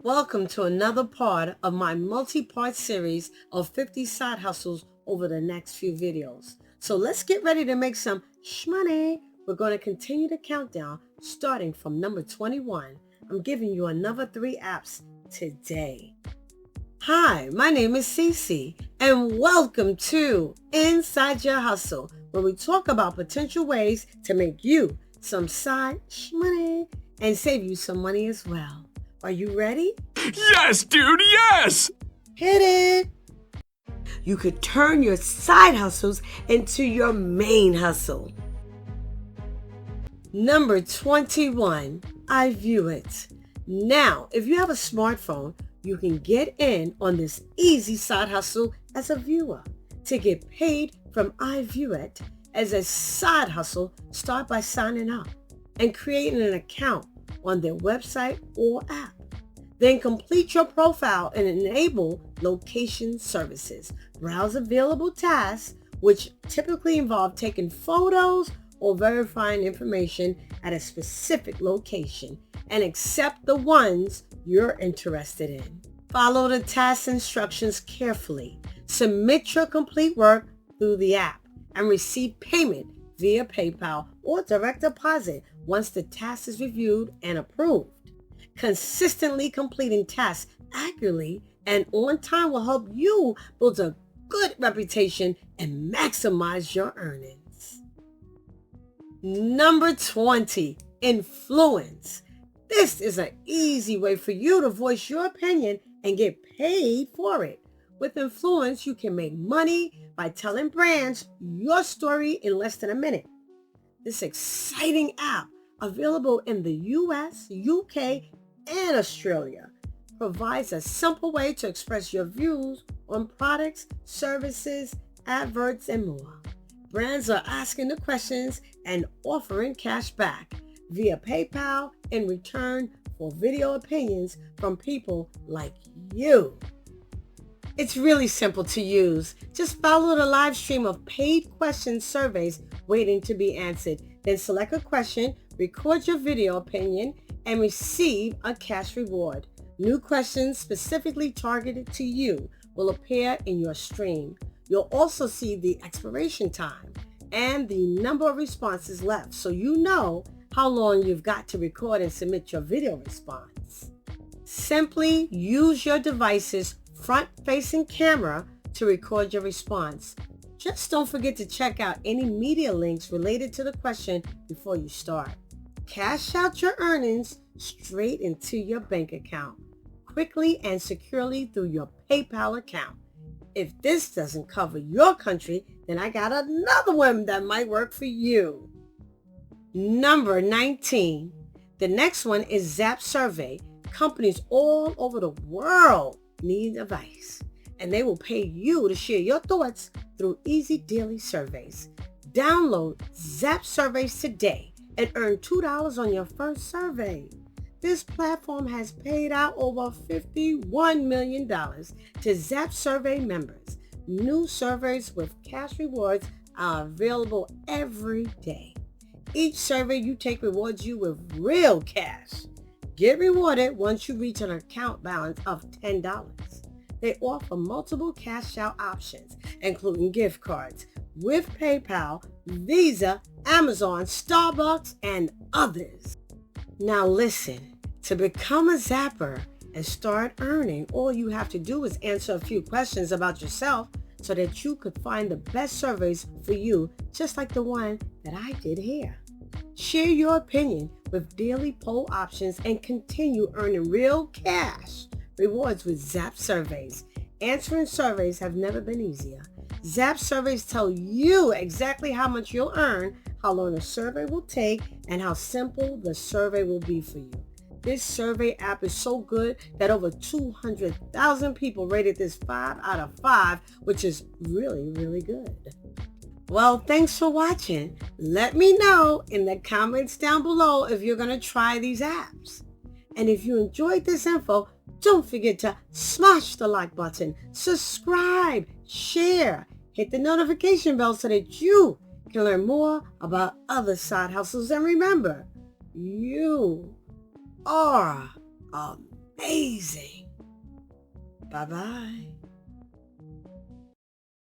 Welcome to another part of my multi-part series of 50 side hustles over the next few videos. So let's get ready to make some shmoney. We're going to continue the countdown starting from number 21. I'm giving you another 3 apps today. Hi, my name is Cece and welcome to Inside Your Hustle, where we talk about potential ways to make you some side shmoney and save you some money as well. Are you ready? Yes, dude, yes! Hit it! You could turn your side hustles into your main hustle. Number 21, Iviewit. Now, if you have a smartphone, you can get in on this easy side hustle as a viewer. To get paid from Iviewit as a side hustle, start by signing up and creating an account on their website or app. Then complete your profile and enable location services. Browse available tasks, which typically involve taking photos or verifying information at a specific location, and accept the ones you're interested in. Follow the task instructions carefully. Submit your complete work through the app and receive payment via PayPal or direct deposit once the task is reviewed and approved. Consistently completing tasks accurately and on time will help you build a good reputation and maximize your earnings. Number 20, influence. This is an easy way for you to voice your opinion and get paid for it. With influence, you can make money by telling brands your story in less than a minute. This exciting app, available in the US, UK, and Australia, provides a simple way to express your views on products, services, adverts, and more. Brands are asking the questions and offering cash back via PayPal in return for video opinions from people like you. It's really simple to use. Just follow the live stream of paid question surveys waiting to be answered. Then select a question, record your video opinion, and receive a cash reward. New questions specifically targeted to you will appear in your stream. You'll also see the expiration time and the number of responses left, so you know how long you've got to record and submit your video response. Simply use your device's front-facing camera to record your response. Just don't forget to check out any media links related to the question before you start. Cash out your earnings straight into your bank account, quickly and securely through your PayPal account. If this doesn't cover your country, then I got another one that might work for you. Number 19. The next one is Zap Survey. Companies all over the world need advice, and they will pay you to share your thoughts through easy daily surveys. Download Zap Surveys today and earn $2 on your first survey. This platform has paid out over $51 million to Zap Survey members. New surveys with cash rewards are available every day. Each survey you take rewards you with real cash. Get rewarded once you reach an account balance of $10. They offer multiple cash out options, including gift cards with PayPal, Visa, Amazon, Starbucks, and others. Now listen, to become a Zapper and start earning, all you have to do is answer a few questions about yourself so that you could find the best surveys for you, just like the one that I did here. Share your opinion with daily poll options and continue earning real cash rewards with Zap Surveys. Answering surveys have never been easier. Zap Surveys tell you exactly how much you'll earn, how long a survey will take, and how simple the survey will be for you. This survey app is so good that over 200,000 people rated this 5 out of 5, which is really, really good. Well, thanks for watching. Let me know in the comments down below if you're going to try these apps. And if you enjoyed this info, don't forget to smash the like button, subscribe, share, hit the notification bell so that you can learn more about other side hustles. And remember, you are amazing. Bye-bye.